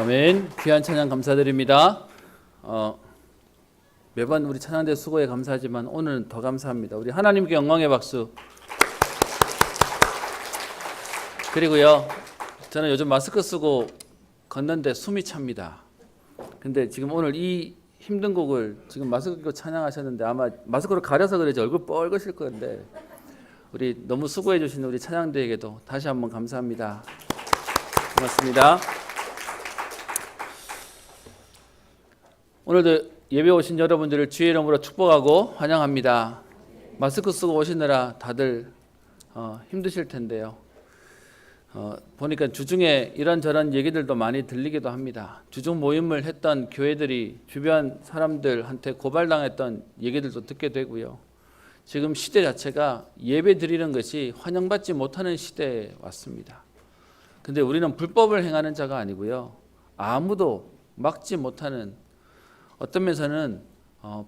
아멘. 귀한 찬양 감사드립니다. 매번 우리 찬양대 수고에 감사하지만 오늘은 더 감사합니다. 우리 하나님께 영광의 박수. 그리고요, 저는 요즘 마스크 쓰고 걷는데 숨이 찹니다. 근데 지금 오늘 이 힘든 곡을 지금 마스크 끼고 찬양하셨는데 아마 마스크로 가려서 그런지 얼굴 뻘거실 건데 우리 너무 수고해 주신 우리 찬양대에게도 다시 한번 감사합니다. 고맙습니다. 오늘도 예배 오신 여러분들을 주의 이름으로 축복하고 환영합니다. 마스크 쓰고 오시느라 다들 힘드실 텐데요. 보니까 주중에 이런저런 얘기들도 많이 들리기도 합니다. 주중 모임을 했던 교회들이 주변 사람들한테 고발당했던 얘기들도 듣게 되고요. 지금 시대 자체가 예배 드리는 것이 환영받지 못하는 시대에 왔습니다. 근데 우리는 불법을 행하는 자가 아니고요. 아무도 막지 못하는, 어떤 면에서는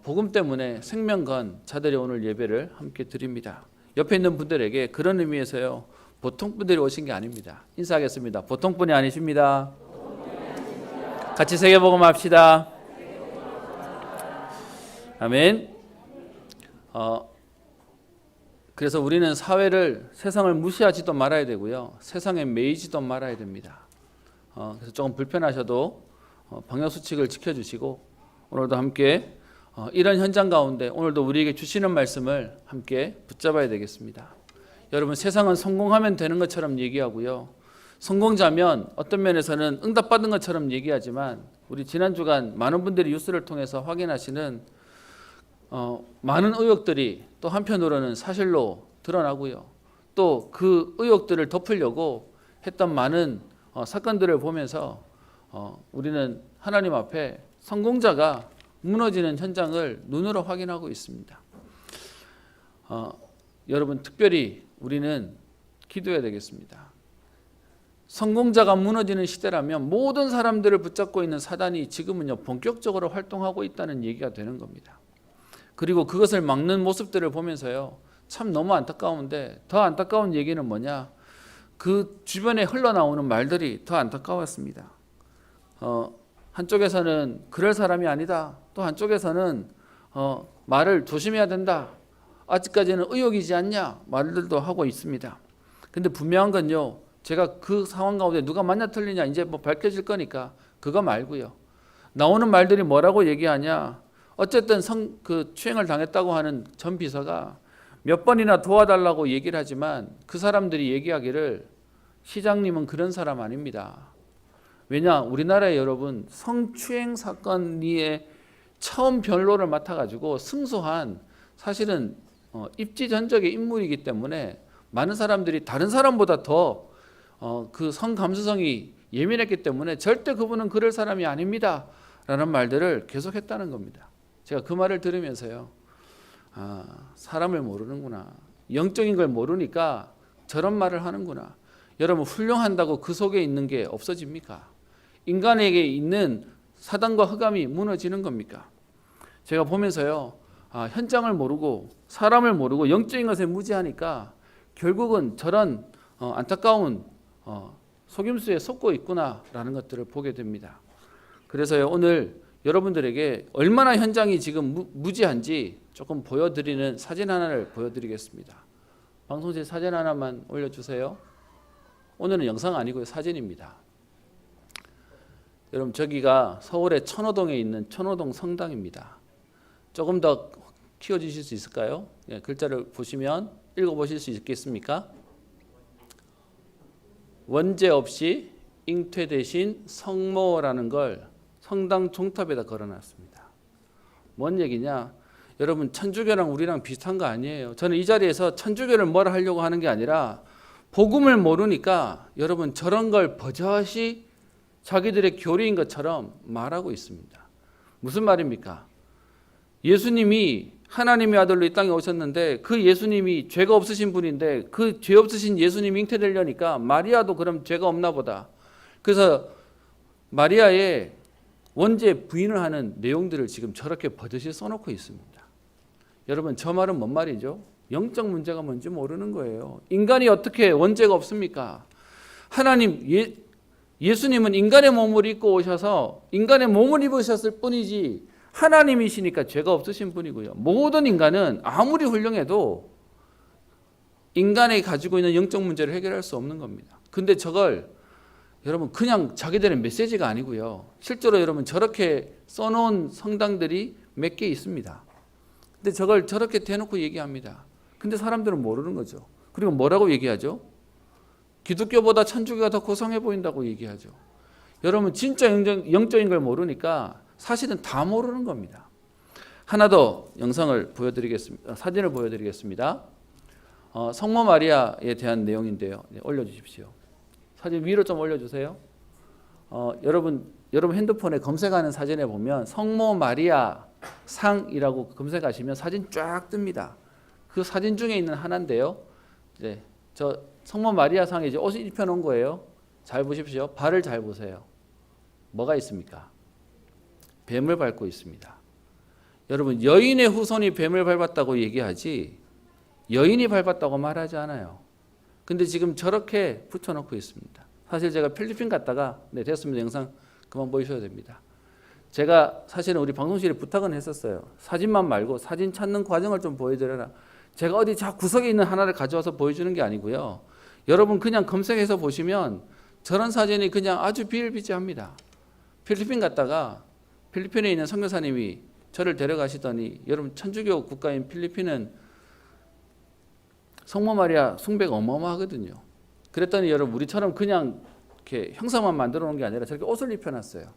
복음 때문에 생명 건 자들이 오늘 예배를 함께 드립니다. 옆에 있는 분들에게 그런 의미에서요, 보통 분들이 오신 게 아닙니다. 인사하겠습니다. 보통 분이 아니십니다. 같이 세계복음 합시다. 아멘. 그래서 우리는 사회를, 세상을 무시하지도 말아야 되고요, 세상에 매이지도 말아야 됩니다. 그래서 조금 불편하셔도 방역수칙을 지켜주시고 오늘도 함께 이런 현장 가운데 오늘도 우리에게 주시는 말씀을 함께 붙잡아야 되겠습니다. 여러분, 세상은 성공하면 되는 것처럼 얘기하고요, 성공자면 어떤 면에서는 응답받은 것처럼 얘기하지만 우리 지난 주간 많은 분들이 뉴스를 통해서 확인하시는 많은 의혹들이 또 한편으로는 사실로 드러나고요, 또 그 의혹들을 덮으려고 했던 많은 사건들을 보면서 우리는 하나님 앞에 성공자가 무너지는 현장을 눈으로 확인하고 있습니다. 여러분, 특별히 우리는 기도해야 되겠습니다. 성공자가 무너지는 시대라면 모든 사람들을 붙잡고 있는 사단이 지금은요, 본격적으로 활동하고 있다는 얘기가 되는 겁니다. 그리고 그것을 막는 모습들을 보면서요, 참 너무 안타까운데, 더 안타까운 얘기는 뭐냐, 그 주변에 흘러나오는 말들이 더 안타까웠습니다. 한쪽에서는 그럴 사람이 아니다, 또 한쪽에서는 말을 조심해야 된다, 아직까지는 의혹이지 않냐 말들도 하고 있습니다. 근데 분명한 건요, 제가 그 상황 가운데 누가 맞냐 틀리냐 이제 뭐 밝혀질 거니까 그거 말고요, 나오는 말들이 뭐라고 얘기하냐, 어쨌든 추행을 당했다고 하는 전 비서가 몇 번이나 도와달라고 얘기를 하지만 그 사람들이 얘기하기를 시장님은 그런 사람 아닙니다. 왜냐, 우리나라에 여러분 성추행 사건이 처음 변로를 맡아가지고 승소한, 사실은 입지전적의 인물이기 때문에 많은 사람들이 다른 사람보다 더 그 성감수성이 예민했기 때문에 절대 그분은 그럴 사람이 아닙니다 라는 말들을 계속했다는 겁니다. 제가 그 말을 들으면서요, 사람을 모르는구나, 영적인 걸 모르니까 저런 말을 하는구나. 여러분, 훌륭한다고 그 속에 있는 게 없어집니까? 인간에게 있는 사단과 흑암이 무너지는 겁니까? 제가 보면서요, 현장을 모르고 사람을 모르고 영적인 것에 무지하니까 결국은 저런 안타까운 속임수에 속고 있구나라는 것들을 보게 됩니다. 그래서요, 오늘 여러분들에게 얼마나 현장이 지금 무지한지 조금 보여드리는 사진 하나를 보여드리겠습니다. 방송실 사진 하나만 올려주세요. 오늘은 영상 아니고요, 사진입니다. 여러분, 저기가 서울의 천호동에 있는 천호동 성당입니다. 조금 더 키워주실 수 있을까요? 예, 글자를 보시면 읽어보실 수 있겠습니까? 원죄 없이 잉태되신 성모라는 걸 성당 종탑에다 걸어놨습니다. 뭔 얘기냐? 여러분, 천주교랑 우리랑 비슷한 거 아니에요. 저는 이 자리에서 천주교를 뭐라 하려고 하는 게 아니라 복음을 모르니까 여러분 저런 걸 버젓이 자기들의 교리인 것처럼 말하고 있습니다. 무슨 말입니까? 예수님이 하나님의 아들로 이 땅에 오셨는데 그 예수님이 죄가 없으신 분인데 그 죄 없으신 예수님이 잉태되려니까 마리아도 그럼 죄가 없나 보다. 그래서 마리아의 원죄 부인을 하는 내용들을 지금 저렇게 버젓이 써놓고 있습니다. 여러분, 저 말은 뭔 말이죠? 영적 문제가 뭔지 모르는 거예요. 인간이 어떻게 원죄가 없습니까? 하나님 예수님은 인간의 몸을 입고 오셔서 인간의 몸을 입으셨을 뿐이지 하나님이시니까 죄가 없으신 분이고요. 모든 인간은 아무리 훌륭해도 인간이 가지고 있는 영적 문제를 해결할 수 없는 겁니다. 근데 저걸 여러분 그냥 자기들의 메시지가 아니고요. 실제로 여러분 저렇게 써놓은 성당들이 몇 개 있습니다. 근데 저걸 저렇게 대놓고 얘기합니다. 근데 사람들은 모르는 거죠. 그리고 뭐라고 얘기하죠? 기독교보다 천주교가 더 고상해 보인다고 얘기하죠. 여러분 진짜 영적인 걸 모르니까 사실은 다 모르는 겁니다. 하나 더 영상을 보여드리겠습니다. 사진을 보여드리겠습니다. 성모 마리아에 대한 내용인데요. 네, 올려주십시오. 사진 위로 좀 올려주세요. 여러분 핸드폰에 검색하는 사진에 보면 성모 마리아 상이라고 검색하시면 사진 쫙 뜹니다. 그 사진 중에 있는 하나인데요. 네, 저 성모 마리아 상에 이제 옷을 입혀놓은 거예요. 잘 보십시오. 발을 잘 보세요. 뭐가 있습니까? 뱀을 밟고 있습니다. 여러분 여인의 후손이 뱀을 밟았다고 얘기하지 여인이 밟았다고 말하지 않아요. 근데 지금 저렇게 붙여놓고 있습니다. 사실 제가 필리핀 갔다가 네 됐습니다. 영상 그만 보셔도 됩니다. 제가 사실은 우리 방송실에 부탁은 했었어요. 사진만 말고 사진 찾는 과정을 좀 보여드려라. 제가 어디 저 구석에 있는 하나를 가져와서 보여주는 게 아니고요. 여러분 그냥 검색해서 보시면 저런 사진이 그냥 아주 비일비재합니다. 필리핀 갔다가 필리핀에 있는 선교사님이 저를 데려가시더니 여러분 천주교 국가인 필리핀은 성모 마리아 숭배가 어마어마하거든요. 그랬더니 여러분 우리처럼 그냥 이렇게 형상만 만들어 놓은 게 아니라 저렇게 옷을 입혀놨어요.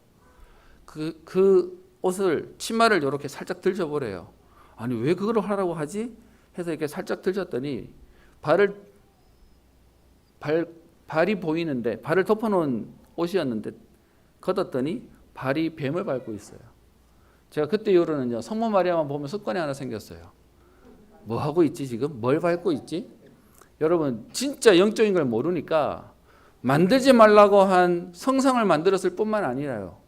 그 옷을 치마를 이렇게 살짝 들쳐버려요. 아니 왜 그걸 하라고 하지? 해서 이렇게 살짝 들쳤더니 발이 보이는데 발을 덮어놓은 옷이었는데 걷었더니 발이 뱀을 밟고 있어요. 제가 그때 이후로는요 성모 마리아만 보면 습관이 하나 생겼어요. 뭐 하고 있지 지금? 뭘 밟고 있지? 여러분 진짜 영적인 걸 모르니까 만들지 말라고 한 성상을 만들었을 뿐만 아니라요.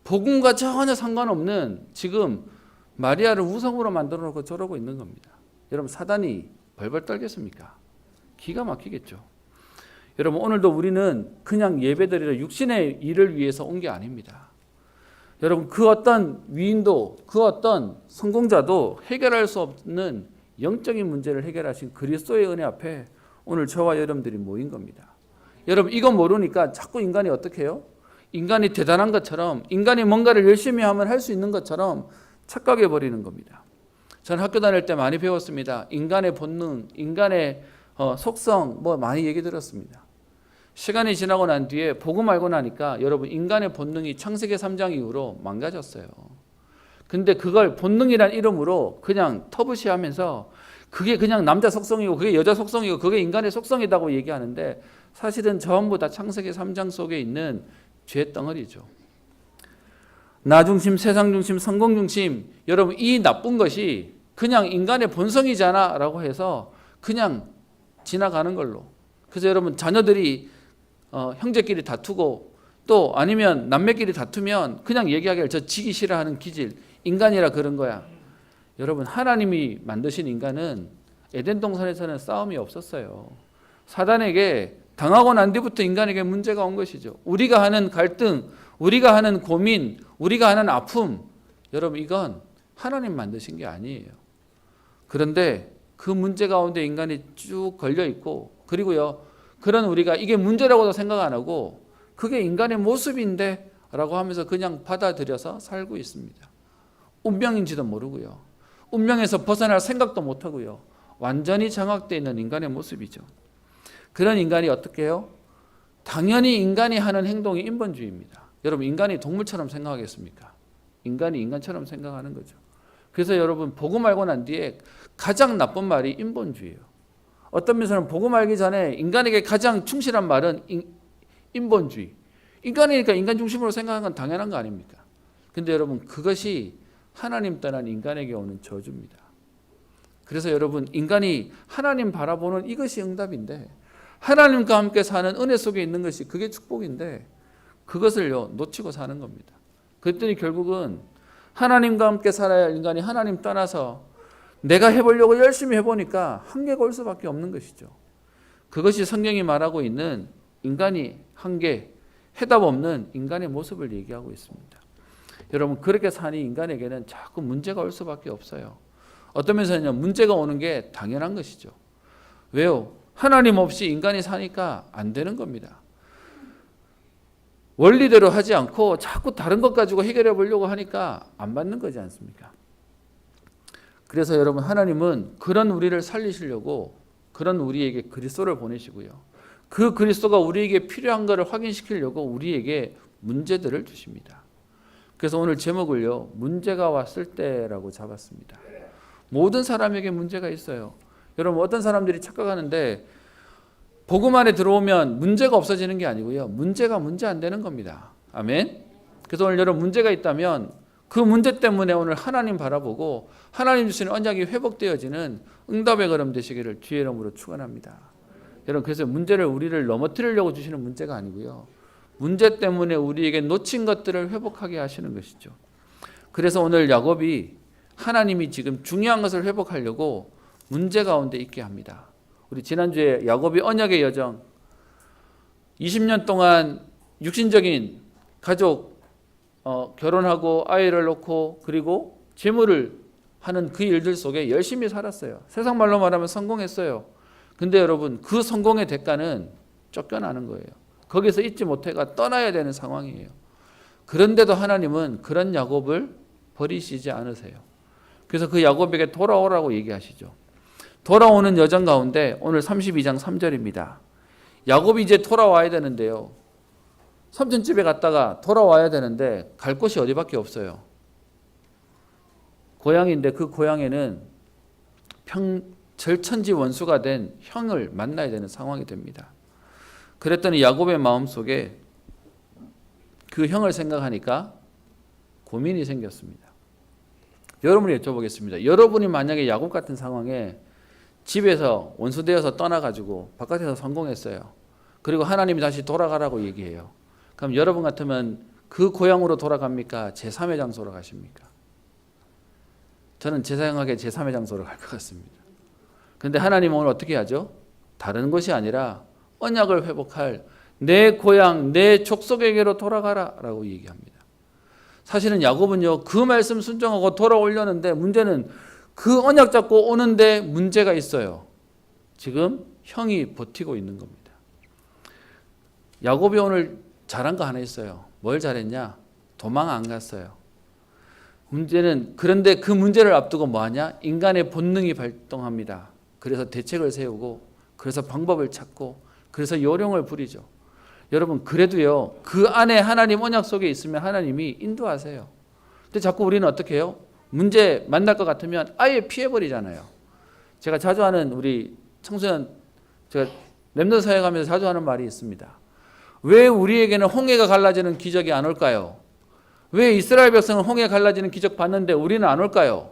복음과 전혀 상관없는 지금 마리아를 우상으로 만들어 놓고 저러고 있는 겁니다. 여러분 사단이 벌벌 떨겠습니까? 기가 막히겠죠. 여러분 오늘도 우리는 그냥 예배드리러 육신의 일을 위해서 온 게 아닙니다. 여러분 그 어떤 위인도 그 어떤 성공자도 해결할 수 없는 영적인 문제를 해결하신 그리스도의 은혜 앞에 오늘 저와 여러분들이 모인 겁니다. 여러분 이거 모르니까 자꾸 인간이 어떻게 해요? 인간이 대단한 것처럼 인간이 뭔가를 열심히 하면 할 수 있는 것처럼 착각해 버리는 겁니다. 저는 학교 다닐 때 많이 배웠습니다. 인간의 본능, 인간의 속성 뭐 많이 얘기 들었습니다. 시간이 지나고 난 뒤에 복음 알고 나니까 여러분 인간의 본능이 창세기 3장 이후로 망가졌어요. 근데 그걸 본능이란 이름으로 그냥 터부시하면서 그게 그냥 남자 속성이고 그게 여자 속성이고 그게 인간의 속성이라고 얘기하는데 사실은 전부 다 창세기 3장 속에 있는 죄 덩어리죠. 나 중심, 세상 중심, 성공 중심. 여러분 이 나쁜 것이 그냥 인간의 본성이잖아 라고 해서 그냥 지나가는 걸로. 그래서 여러분 자녀들이 형제끼리 다투고 또 아니면 남매끼리 다투면 그냥 얘기하기를 저 지기 싫어하는 기질 인간이라 그런 거야. 여러분 하나님이 만드신 인간은 에덴 동산에서는 싸움이 없었어요. 사단에게 당하고 난 뒤부터 인간에게 문제가 온 것이죠. 우리가 하는 갈등, 우리가 하는 고민, 우리가 하는 아픔, 여러분 이건 하나님 만드신 게 아니에요. 그런데 그 문제 가운데 인간이 쭉 걸려 있고 그리고요 그런 우리가 이게 문제라고도 생각 안 하고 그게 인간의 모습인데 라고 하면서 그냥 받아들여서 살고 있습니다. 운명인지도 모르고요. 운명에서 벗어날 생각도 못 하고요. 완전히 장악되어 있는 인간의 모습이죠. 그런 인간이 어떻게 해요? 당연히 인간이 하는 행동이 인본주의입니다. 여러분 인간이 동물처럼 생각하겠습니까? 인간이 인간처럼 생각하는 거죠. 그래서 여러분 복음 알고 난 뒤에 가장 나쁜 말이 인본주의예요. 어떤 면에서는 복음 알기 전에 인간에게 가장 충실한 말은 인본주의. 인간이니까 인간 중심으로 생각하는 건 당연한 거 아닙니까? 근데 여러분 그것이 하나님 떠난 인간에게 오는 저주입니다. 그래서 여러분 인간이 하나님 바라보는 이것이 응답인데 하나님과 함께 사는 은혜 속에 있는 것이 그게 축복인데 그것을요 놓치고 사는 겁니다. 그랬더니 결국은 하나님과 함께 살아야 할 인간이 하나님 떠나서 내가 해보려고 열심히 해보니까 한계가 올 수밖에 없는 것이죠. 그것이 성경이 말하고 있는 인간이 한계, 해답 없는 인간의 모습을 얘기하고 있습니다. 여러분, 그렇게 사는 인간에게는 자꾸 문제가 올 수밖에 없어요. 어떤 면에서는 문제가 오는 게 당연한 것이죠. 왜요? 하나님 없이 인간이 사니까 안 되는 겁니다. 원리대로 하지 않고 자꾸 다른 것 가지고 해결해 보려고 하니까 안 맞는 거지 않습니까? 그래서 여러분, 하나님은 그런 우리를 살리시려고 그런 우리에게 그리스도를 보내시고요. 그 그리스도가 우리에게 필요한 것을 확인시키려고 우리에게 문제들을 주십니다. 그래서 오늘 제목을요, 문제가 왔을 때라고 잡았습니다. 모든 사람에게 문제가 있어요. 여러분, 어떤 사람들이 착각하는데 복음 안에 들어오면 문제가 없어지는 게 아니고요, 문제가 문제 안 되는 겁니다. 아멘. 그래서 오늘 여러분, 문제가 있다면 그 문제 때문에 오늘 하나님 바라보고 하나님 주시는 언약이 회복되어지는 응답의 걸음 되시기를 주의 이름으로 축원합니다. 여러분, 그래서 문제를 우리를 넘어뜨리려고 주시는 문제가 아니고요, 문제 때문에 우리에게 놓친 것들을 회복하게 하시는 것이죠. 그래서 오늘 야곱이 하나님이 지금 중요한 것을 회복하려고 문제 가운데 있게 합니다. 우리 지난주에 야곱이 언약의 여정, 20년 동안 육신적인 가족, 결혼하고 아이를 놓고 그리고 재물을 하는 그 일들 속에 열심히 살았어요. 세상 말로 말하면 성공했어요. 근데 여러분, 그 성공의 대가는 쫓겨나는 거예요. 거기서 잊지 못해가 떠나야 되는 상황이에요. 그런데도 하나님은 그런 야곱을 버리시지 않으세요. 그래서 그 야곱에게 돌아오라고 얘기하시죠. 돌아오는 여정 가운데 오늘 32장 3절입니다. 야곱이 이제 돌아와야 되는데요, 삼촌 집에 갔다가 돌아와야 되는데 갈 곳이 어디밖에 없어요. 고향인데 그 고향에는 절천지 원수가 된 형을 만나야 되는 상황이 됩니다. 그랬더니 야곱의 마음속에 그 형을 생각하니까 고민이 생겼습니다. 여러분이 여쭤보겠습니다. 여러분이 만약에 야곱 같은 상황에 집에서 원수되어서 떠나가지고 바깥에서 성공했어요. 그리고 하나님이 다시 돌아가라고 얘기해요. 그럼 여러분 같으면 그 고향으로 돌아갑니까? 제3의 장소로 가십니까? 저는 제 생각에 제3의 장소로 갈 것 같습니다. 그런데 하나님은 오늘 어떻게 하죠? 다른 것이 아니라 언약을 회복할 내 고향, 내 족속에게로 돌아가라 라고 얘기합니다. 사실은 야곱은요, 그 말씀 순종하고 돌아오려는데 문제는 그 언약 잡고 오는데 문제가 있어요. 지금 형이 버티고 있는 겁니다. 야곱이 오늘 잘한 거 하나 있어요. 뭘 잘했냐? 도망 안 갔어요. 문제는, 그런데 그 문제를 앞두고 뭐하냐? 인간의 본능이 발동합니다. 그래서 대책을 세우고, 그래서 방법을 찾고, 그래서 요령을 부리죠. 여러분, 그래도요, 그 안에 하나님 언약 속에 있으면 하나님이 인도하세요. 근데 자꾸 우리는 어떻게 해요? 문제 만날 것 같으면 아예 피해버리잖아요. 제가 자주 하는, 우리 청소년, 제가 렘넌트 사회 가면서 자주 하는 말이 있습니다. 왜 우리에게는 홍해가 갈라지는 기적이 안 올까요? 왜 이스라엘 백성은 홍해 갈라지는 기적 봤는데 우리는 안 올까요?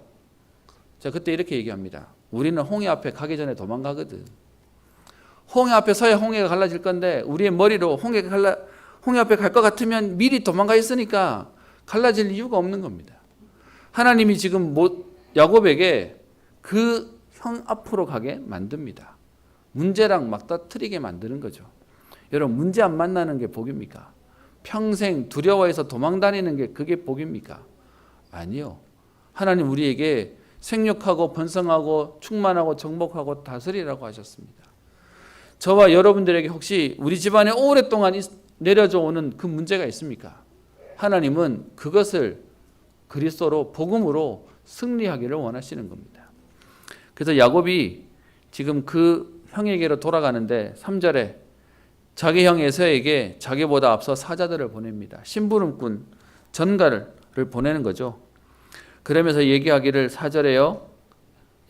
제가 그때 이렇게 얘기합니다. 우리는 홍해 앞에 가기 전에 도망가거든. 홍해 앞에 서야 홍해가 갈라질 건데 우리의 머리로 홍해 앞에 갈 것 같으면 미리 도망가 있으니까 갈라질 이유가 없는 겁니다. 하나님이 지금 야곱에게 그 형 앞으로 가게 만듭니다. 문제랑 맞닥뜨리게 만드는 거죠. 여러분, 문제 안 만나는 게 복입니까? 평생 두려워해서 도망다니는 게 그게 복입니까? 아니요. 하나님 우리에게 생육하고 번성하고 충만하고 정복하고 다스리라고 하셨습니다. 저와 여러분들에게 혹시 우리 집안에 오랫동안 내려져 오는 그 문제가 있습니까? 하나님은 그것을 그리스도로, 복음으로 승리하기를 원하시는 겁니다. 그래서 야곱이 지금 그 형에게로 돌아가는데 3절에 자기 형 에서에게 자기보다 앞서 사자들을 보냅니다. 심부름꾼, 전가를 보내는 거죠. 그러면서 얘기하기를 4절에요.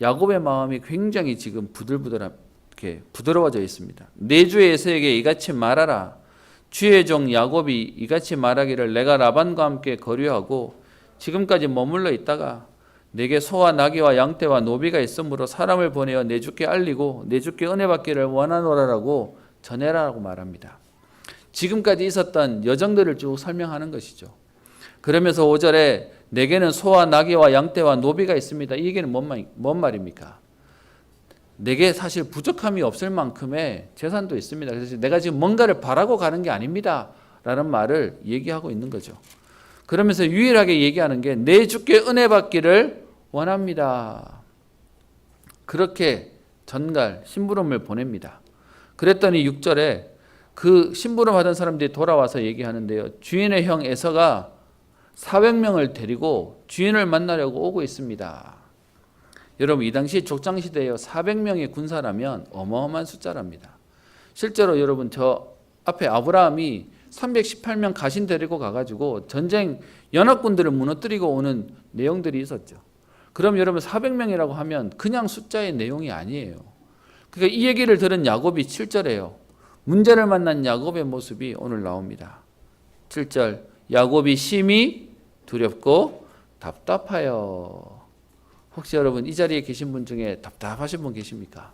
야곱의 마음이 굉장히 지금 부드러워져 있습니다. 내 주 에서에게 이같이 말하라. 주의 종 야곱이 이같이 말하기를 내가 라반과 함께 거류하고 지금까지 머물러 있다가 내게 소와 나귀와 양떼와 노비가 있으므로 사람을 보내어 내 주께 알리고 내 주께 은혜 받기를 원하노라라고 전해라라고 말합니다. 지금까지 있었던 여정들을 쭉 설명하는 것이죠. 그러면서 5절에 내게는 소와 나귀와 양떼와 노비가 있습니다. 이 얘기는 뭔 말입니까? 내게 사실 부족함이 없을 만큼의 재산도 있습니다. 그래서 내가 지금 뭔가를 바라고 가는 게 아닙니다 라는 말을 얘기하고 있는 거죠. 그러면서 유일하게 얘기하는 게 내 주께 은혜 받기를 원합니다. 그렇게 전갈 심부름을 보냅니다. 그랬더니 6절에 그 심부름 하던 사람들이 돌아와서 얘기하는데요. 주인의 형 에서가 400명을 데리고 주인을 만나려고 오고 있습니다. 여러분 이 당시 족장시대에 400명의 군사라면 어마어마한 숫자랍니다. 실제로 여러분 저 앞에 아브라함이 318명 가신 데리고 가가지고 전쟁 연합군들을 무너뜨리고 오는 내용들이 있었죠. 그럼 여러분 400명이라고 하면 그냥 숫자의 내용이 아니에요. 그러니까 이 얘기를 들은 야곱이 7절에요. 문제를 만난 야곱의 모습이 오늘 나옵니다. 7절 야곱이 심히 두렵고 답답하여. 혹시 여러분 이 자리에 계신 분 중에 답답하신 분 계십니까?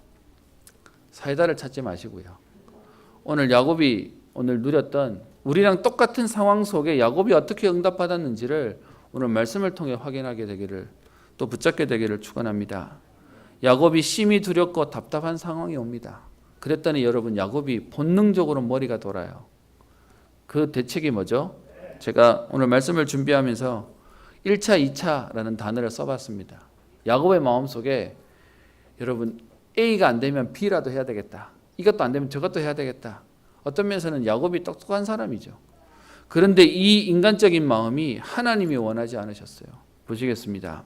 사이다를 찾지 마시고요. 오늘 야곱이 오늘 누렸던 우리랑 똑같은 상황 속에 야곱이 어떻게 응답받았는지를 오늘 말씀을 통해 확인하게 되기를 또 붙잡게 되기를 축원합니다. 야곱이 심히 두렵고 답답한 상황이 옵니다. 그랬더니 여러분 야곱이 본능적으로 머리가 돌아요. 그 대책이 뭐죠? 제가 오늘 말씀을 준비하면서 1차, 2차라는 단어를 써봤습니다. 야곱의 마음속에 여러분 A가 안 되면 B라도 해야 되겠다. 이것도 안 되면 저것도 해야 되겠다. 어떤 면에서는 야곱이 똑똑한 사람이죠. 그런데 이 인간적인 마음이 하나님이 원하지 않으셨어요. 보시겠습니다.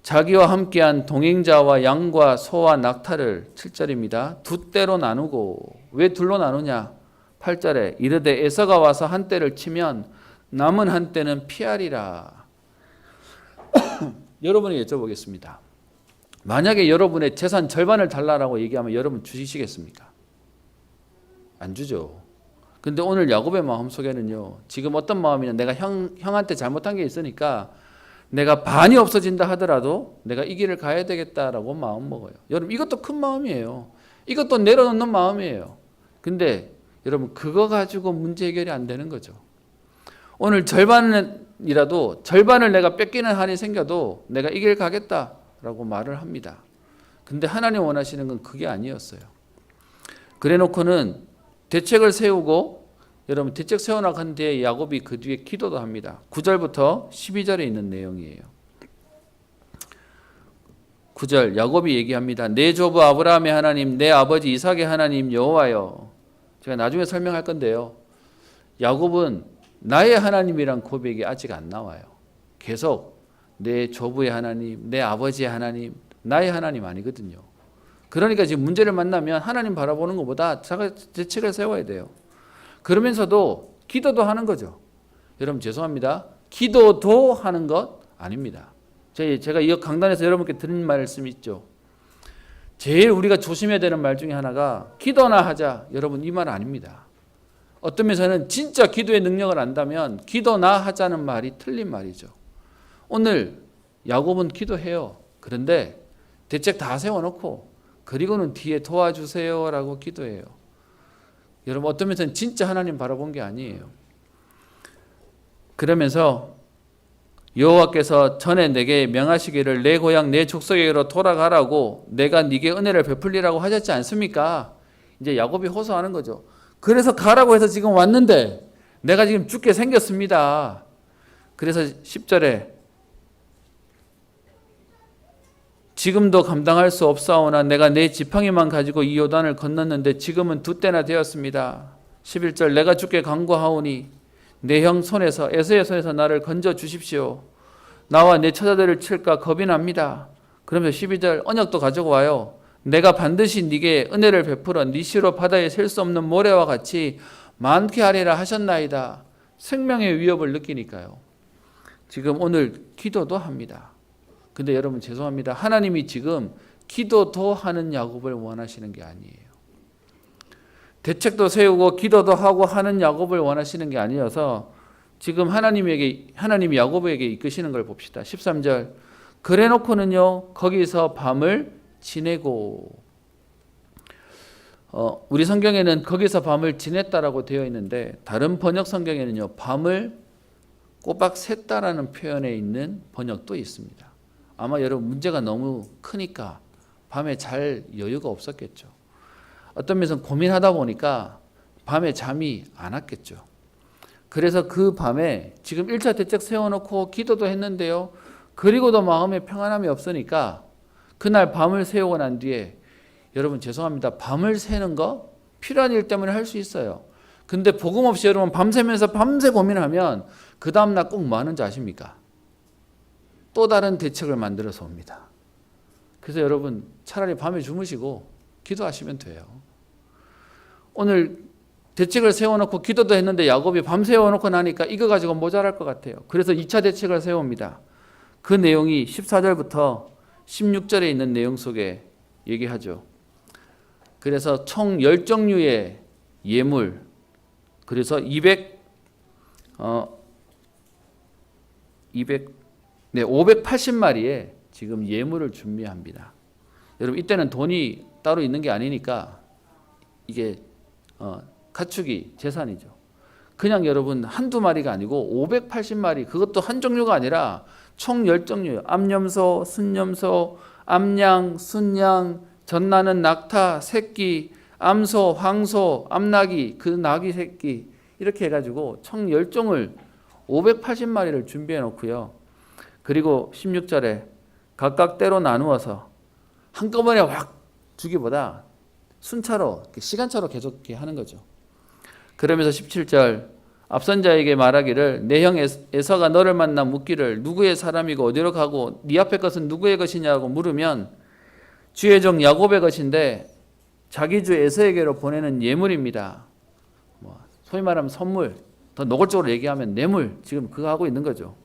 자기와 함께한 동행자와 양과 소와 낙타를 7절입니다. 두 떼로 나누고 왜 둘로 나누냐? 8절에 이르되 에서가 와서 한 떼를 치면 남은 한 떼는 피하리라. 여러분이 여쭤보겠습니다. 만약에 여러분의 재산 절반을 달라고 얘기하면 여러분 주시겠습니까? 안 주죠. 근데 오늘 야곱의 마음속에는요. 지금 어떤 마음이냐? 내가 형한테 잘못한 게 있으니까 내가 반이 없어진다 하더라도 내가 이 길을 가야 되겠다라고 마음 먹어요. 여러분 이것도 큰 마음이에요. 이것도 내려놓는 마음이에요. 근데 여러분 그거 가지고 문제 해결이 안 되는 거죠. 오늘 절반이라도 절반을 내가 뺏기는 한이 생겨도 내가 이 길 가겠다라고 말을 합니다. 근데 하나님 원하시는 건 그게 아니었어요. 그래놓고는 대책을 세우고 여러분 대책 세워나간 뒤에 야곱이 그 뒤에 기도도 합니다. 9절부터 12절에 있는 내용이에요. 9절 야곱이 얘기합니다. 내 조부 아브라함의 하나님 내 아버지 이삭의 하나님 여호와여. 제가 나중에 설명할 건데요. 야곱은 나의 하나님이란 고백이 아직 안 나와요. 계속 내 조부의 하나님, 내 아버지의 하나님, 나의 하나님 아니거든요. 그러니까 지금 문제를 만나면 하나님 바라보는 것보다 자가 대책을 세워야 돼요. 그러면서도 기도도 하는 거죠. 여러분 죄송합니다. 기도도 하는 것 아닙니다. 제가 이 강단에서 여러분께 드린 말씀이 있죠. 제일 우리가 조심해야 되는 말 중에 하나가 기도나 하자. 여러분 이 말 아닙니다. 어떤 면에서는 진짜 기도의 능력을 안다면 기도나 하자는 말이 틀린 말이죠. 오늘 야곱은 기도해요. 그런데 대책 다 세워놓고 그리고는 뒤에 도와주세요라고 기도해요. 여러분 어떤 면에서는 진짜 하나님 바라본 게 아니에요. 그러면서 여호와께서 전에 내게 명하시기를 내 고향 내 족속에게로 돌아가라고 내가 네게 은혜를 베풀리라고 하셨지 않습니까? 이제 야곱이 호소하는 거죠. 그래서 가라고 해서 지금 왔는데 내가 지금 죽게 생겼습니다. 그래서 10절에 지금도 감당할 수 없사오나 내가 내 지팡이만 가지고 이 요단을 건넜는데 지금은 두 때나 되었습니다. 11절 내가 주께 간구하오니 내 형 손에서 에서의 손에서 나를 건져 주십시오. 나와 내 처자들을 칠까 겁이 납니다. 그러면서 12절 언약도 가지고 와요. 내가 반드시 네게 은혜를 베풀어 네 시로 바다에 셀 수 없는 모래와 같이 많게 하리라 하셨나이다. 생명의 위협을 느끼니까요. 지금 오늘 기도도 합니다. 근데 여러분 죄송합니다. 하나님이 지금 기도도 하는 야곱을 원하시는 게 아니에요. 대책도 세우고 기도도 하고 하는 야곱을 원하시는 게 아니어서 지금 하나님이 야곱에게 이끄시는 걸 봅시다. 13절 그래 놓고는요 거기서 밤을 지내고 우리 성경에는 거기서 밤을 지냈다라고 되어 있는데 다른 번역 성경에는요 밤을 꼬박 샜다라는 표현에 있는 번역도 있습니다. 아마 여러분 문제가 너무 크니까 밤에 잘 여유가 없었겠죠. 어떤 면에서 고민하다 보니까 밤에 잠이 안 왔겠죠. 그래서 그 밤에 지금 1차 대책 세워놓고 기도도 했는데요. 그리고도 마음에 평안함이 없으니까 그날 밤을 새우고 난 뒤에 여러분 죄송합니다. 밤을 새는 거 필요한 일 때문에 할 수 있어요. 근데 복음 없이 여러분 밤새면서 밤새 고민하면 그 다음날 꼭 뭐 하는지 아십니까? 또 다른 대책을 만들어서 옵니다. 그래서 여러분 차라리 밤에 주무시고 기도하시면 돼요. 오늘 대책을 세워놓고 기도도 했는데 야곱이 밤 세워놓고 나니까 이거 가지고 모자랄 것 같아요. 그래서 2차 대책을 세웁니다. 그 내용이 14절부터 16절에 있는 내용 속에 얘기하죠. 그래서 총 10종류의 예물, 그래서 580마리의 지금 예물을 준비합니다. 여러분 이때는 돈이 따로 있는 게 아니니까 이게 가축이 재산이죠. 그냥 여러분 한두 마리가 아니고 580마리, 그것도 한 종류가 아니라 총 10종류예요. 암염소, 순염소, 암양, 순양, 젖나는 낙타, 새끼, 암소, 황소, 암나귀, 그 나귀 새끼 이렇게 해가지고 총 10종을 580마리를 준비해 놓고요. 그리고 16절에 각각 때로 나누어서 한꺼번에 확 주기보다 순차로 시간차로 계속 이렇게 하는 거죠. 그러면서 17절 앞선 자에게 말하기를 내 형 에서가 너를 만나 묻기를 누구의 사람이고 어디로 가고 네 앞의 것은 누구의 것이냐고 물으면 주의 종 야곱의 것인데 자기 주 에서에게로 보내는 예물입니다. 소위 말하면 선물, 더 노골적으로 얘기하면 뇌물, 지금 그거 하고 있는 거죠.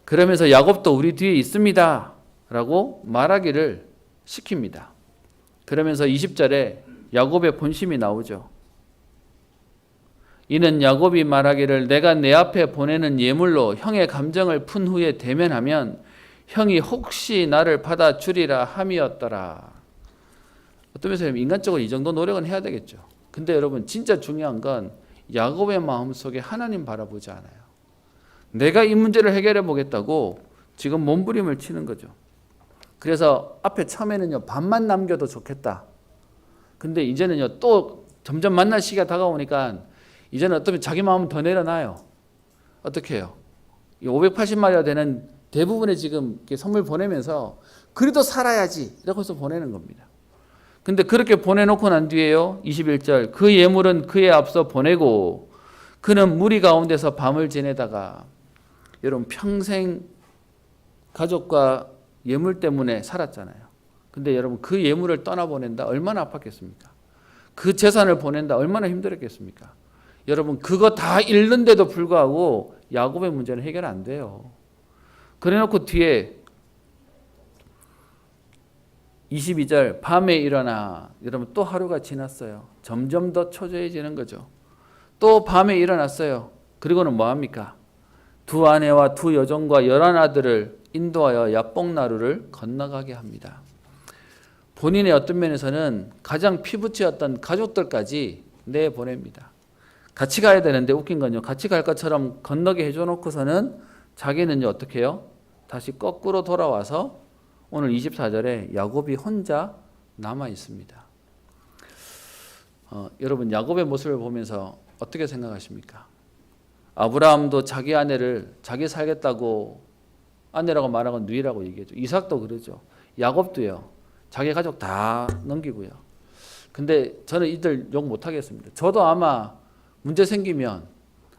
그러면서 야곱도 우리 뒤에 있습니다 라고 말하기를 시킵니다. 그러면서 20절에 야곱의 본심이 나오죠. 이는 야곱이 말하기를 내가 내 앞에 보내는 예물로 형의 감정을 푼 후에 대면하면 형이 혹시 나를 받아주리라 함이었더라. 어떤 면에서 인간적으로 이 정도 노력은 해야 되겠죠. 근데 여러분 진짜 중요한 건 야곱의 마음속에 하나님 바라보지 않아요. 내가 이 문제를 해결해 보겠다고 지금 몸부림을 치는 거죠. 그래서 앞에 처음에는요 반만 남겨도 좋겠다. 근데 이제는요 또 점점 만날 시기가 다가오니까 이제는 어떻게 자기 마음은 더 내려놔요. 어떻게 해요? 580마리가 되는 대부분의 지금 선물 보내면서 그래도 살아야지 이라고 해서 보내는 겁니다. 근데 그렇게 보내놓고 난 뒤에요 21절 그 예물은 그에 앞서 보내고 그는 무리 가운데서 밤을 지내다가 여러분 평생 가족과 예물 때문에 살았잖아요. 근데 여러분 그 예물을 떠나보낸다 얼마나 아팠겠습니까? 그 재산을 보낸다 얼마나 힘들었겠습니까? 여러분 그거 다 잃는데도 불구하고 야곱의 문제는 해결 안 돼요. 그래놓고 뒤에 22절 밤에 일어나 여러분 또 하루가 지났어요. 점점 더 초조해지는 거죠. 또 밤에 일어났어요. 그리고는 뭐합니까? 두 아내와 두 여종과 11아들을 인도하여 야복나루를 건너가게 합니다. 본인의 어떤 면에서는 가장 피부치였던 가족들까지 내보냅니다. 같이 가야 되는데 웃긴 건요. 같이 갈 것처럼 건너게 해줘 놓고서는 자기는요 어떻게 해요? 다시 거꾸로 돌아와서 오늘 24절에 야곱이 혼자 남아 있습니다. 여러분 야곱의 모습을 보면서 어떻게 생각하십니까? 아브라함도 자기 아내를 자기 살겠다고 아내라고 말하고 누이라고 얘기했죠. 이삭도 그러죠. 야곱도요. 자기 가족 다 넘기고요. 근데 저는 이들 욕 못하겠습니다. 저도 아마 문제 생기면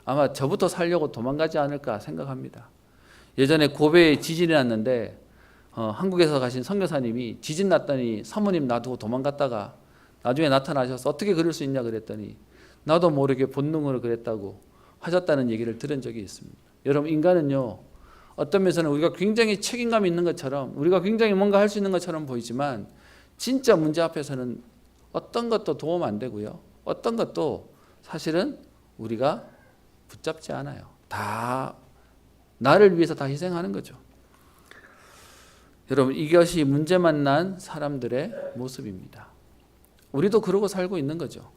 아마 저부터 살려고 도망가지 않을까 생각합니다. 예전에 고베에 지진이 났는데 한국에서 가신 선교사님이 지진 났더니 사모님 놔두고 도망갔다가 나중에 나타나셔서 어떻게 그럴 수 있냐 그랬더니 나도 모르게 본능으로 그랬다고 하셨다는 얘기를 들은 적이 있습니다. 여러분 인간은요 어떤 면에서는 우리가 굉장히 책임감이 있는 것처럼 우리가 굉장히 뭔가 할 수 있는 것처럼 보이지만 진짜 문제 앞에서는 어떤 것도 도움 안 되고요. 어떤 것도 사실은 우리가 붙잡지 않아요. 다 나를 위해서 다 희생하는 거죠. 여러분 이것이 문제 만난 사람들의 모습입니다. 우리도 그러고 살고 있는 거죠.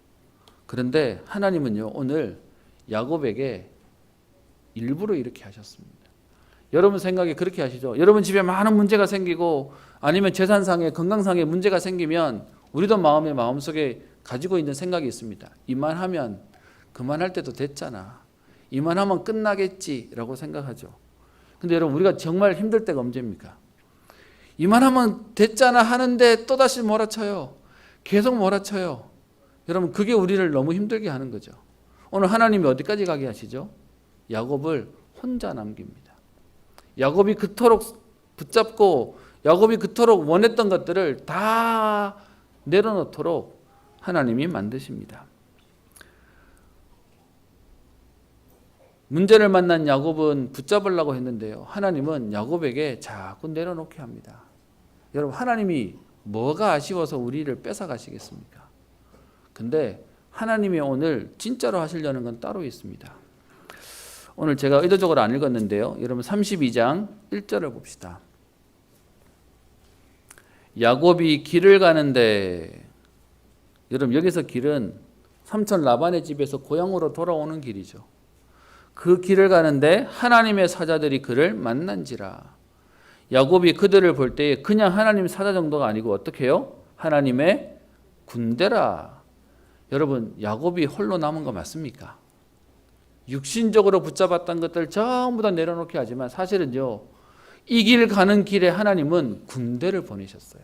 그런데 하나님은요 오늘 야곱에게 일부러 이렇게 하셨습니다. 여러분 생각에 그렇게 하시죠. 여러분 집에 많은 문제가 생기고 아니면 재산상에 건강상에 문제가 생기면 우리도 마음속에 가지고 있는 생각이 있습니다. 이만하면 그만할 때도 됐잖아. 이만하면 끝나겠지라고 생각하죠. 근데 여러분, 우리가 정말 힘들 때가 언제입니까? 이만하면 됐잖아 하는데 또다시 몰아쳐요. 계속 몰아쳐요. 여러분, 그게 우리를 너무 힘들게 하는 거죠. 오늘 하나님이 어디까지 가게 하시죠? 야곱을 혼자 남깁니다. 야곱이 그토록 붙잡고 야곱이 그토록 원했던 것들을 다 내려놓도록 하나님이 만드십니다. 문제를 만난 야곱은 붙잡으려고 했는데요. 하나님은 야곱에게 자꾸 내려놓게 합니다. 여러분, 하나님이 뭐가 아쉬워서 우리를 뺏어가시겠습니까? 근데 하나님이 오늘 진짜로 하시려는 건 따로 있습니다. 오늘 제가 의도적으로 안 읽었는데요. 여러분 32장 1절을 봅시다. 야곱이 길을 가는데, 여러분 여기서 길은 삼촌 라반의 집에서 고향으로 돌아오는 길이죠. 그 길을 가는데 하나님의 사자들이 그를 만난지라. 야곱이 그들을 볼 때에 그냥 하나님 사자 정도가 아니고 어떻게 해요? 하나님의 군대라. 여러분, 야곱이 홀로 남은 거 맞습니까? 육신적으로 붙잡았던 것들 전부 다 내려놓게 하지만 사실은요, 이 길 가는 길에 하나님은 군대를 보내셨어요.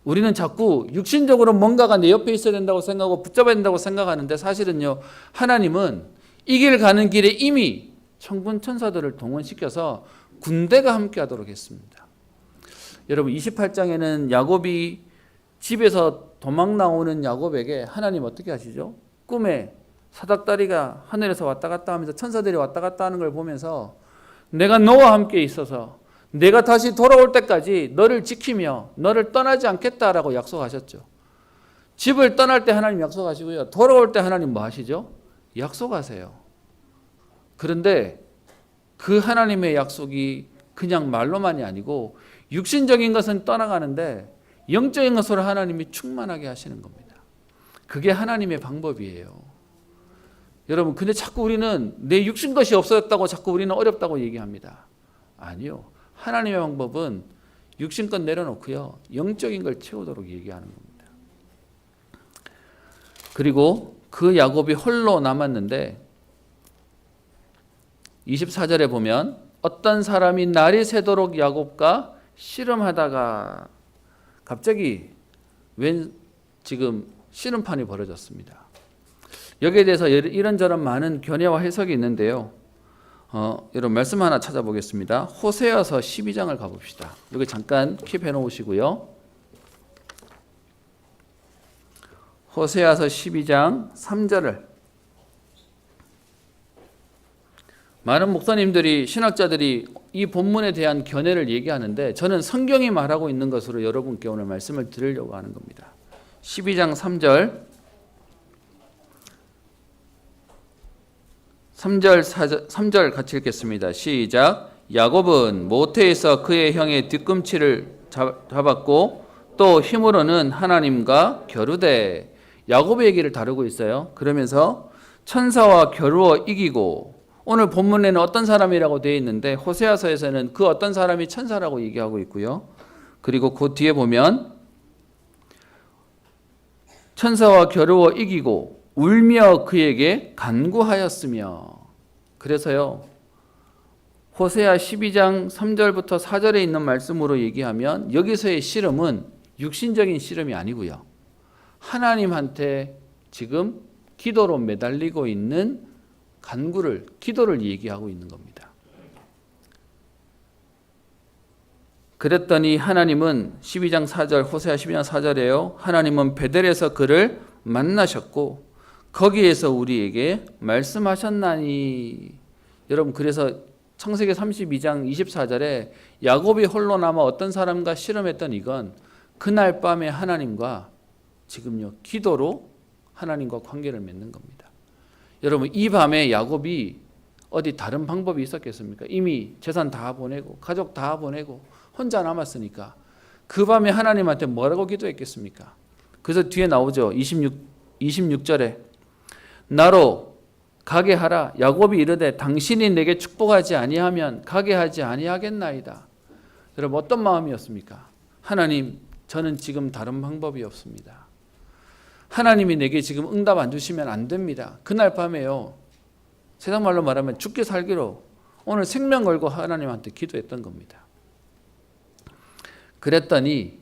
우리는 자꾸 육신적으로 뭔가가 내 옆에 있어야 된다고 생각하고 붙잡아야 된다고 생각하는데, 사실은요, 하나님은 이 길 가는 길에 이미 천군 천사들을 동원시켜서 군대가 함께 하도록 했습니다. 여러분, 28장에는 야곱이 집에서 도망 나오는 야곱에게 하나님 어떻게 하시죠? 꿈에 사닥다리가 하늘에서 왔다 갔다 하면서 천사들이 왔다 갔다 하는 걸 보면서 내가 너와 함께 있어서 내가 다시 돌아올 때까지 너를 지키며 너를 떠나지 않겠다라고 약속하셨죠. 집을 떠날 때 하나님 약속하시고요. 돌아올 때 하나님 뭐 하시죠? 약속하세요. 그런데 그 하나님의 약속이 그냥 말로만이 아니고 육신적인 것은 떠나가는데 영적인 것으로 하나님이 충만하게 하시는 겁니다. 그게 하나님의 방법이에요. 여러분, 근데 자꾸 우리는 내 육신 것이 없어졌다고 자꾸 우리는 어렵다고 얘기합니다. 아니요. 하나님의 방법은 육신 것 내려놓고요, 영적인 걸 채우도록 얘기하는 겁니다. 그리고 그 야곱이 홀로 남았는데 24절에 보면 어떤 사람이 날이 새도록 야곱과 씨름하다가 갑자기 지금 씨름판이 벌어졌습니다. 여기에 대해서 이런저런 많은 견해와 해석이 있는데요. 여러분 말씀 하나 찾아보겠습니다. 호세아서 12장을 가봅시다. 여기 잠깐 킵해 놓으시고요. 호세아서 12장 3절을, 많은 목사님들이 신학자들이 이 본문에 대한 견해를 얘기하는데 저는 성경이 말하고 있는 것으로 여러분께 오늘 말씀을 드리려고 하는 겁니다. 12장 3절 같이 읽겠습니다. 시작. 야곱은 모태에서 그의 형의 뒤꿈치를 잡았고 또 힘으로는 하나님과 겨루되. 야곱의 얘기를 다루고 있어요. 그러면서 천사와 겨루어 이기고, 오늘 본문에는 어떤 사람이라고 되어 있는데 호세아서에서는 그 어떤 사람이 천사라고 얘기하고 있고요. 그리고 그 뒤에 보면 천사와 겨루어 이기고 울며 그에게 간구하였으며. 그래서요, 호세아 12장 3절부터 4절에 있는 말씀으로 얘기하면 여기서의 씨름은 육신적인 씨름이 아니고요, 하나님한테 지금 기도로 매달리고 있는 기도를 얘기하고 있는 겁니다. 그랬더니 하나님은 12장 4절, 호세아 12장 4절에요. 하나님은 베델에서 그를 만나셨고 거기에서 우리에게 말씀하셨나니. 여러분, 그래서 창세기 32장 24절에 야곱이 홀로 남아 어떤 사람과 씨름했던 이건 그날 밤에 하나님과 지금요 기도로 하나님과 관계를 맺는 겁니다. 여러분, 이 밤에 야곱이 어디 다른 방법이 있었겠습니까? 이미 재산 다 보내고 가족 다 보내고 혼자 남았으니까 그 밤에 하나님한테 뭐라고 기도했겠습니까? 그래서 뒤에 나오죠. 26절에 나로 가게 하라. 야곱이 이르되 당신이 내게 축복하지 아니하면 가게 하지 아니하겠나이다. 여러분, 어떤 마음이었습니까? 하나님, 저는 지금 다른 방법이 없습니다. 하나님이 내게 지금 응답 안 주시면 안 됩니다. 그날 밤에요. 세상 말로 말하면 죽기 살기로 오늘 생명 걸고 하나님한테 기도했던 겁니다. 그랬더니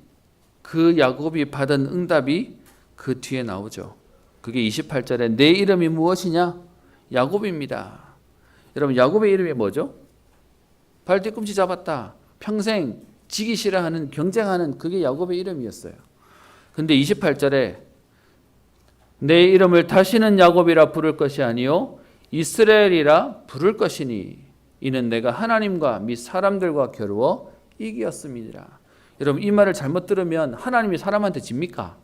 그 야곱이 받은 응답이 그 뒤에 나오죠. 그게 28절에 내 이름이 무엇이냐? 야곱입니다. 여러분 야곱의 이름이 뭐죠? 발 뒤꿈치 잡았다. 평생 지기 싫어하는 경쟁하는 그게 야곱의 이름이었어요. 근데 28절에 내 이름을 다시는 야곱이라 부를 것이 아니요 이스라엘이라 부를 것이니 이는 내가 하나님과 및 사람들과 겨루어 이기었음이니라. 여러분 이 말을 잘못 들으면 하나님이 사람한테 집니까?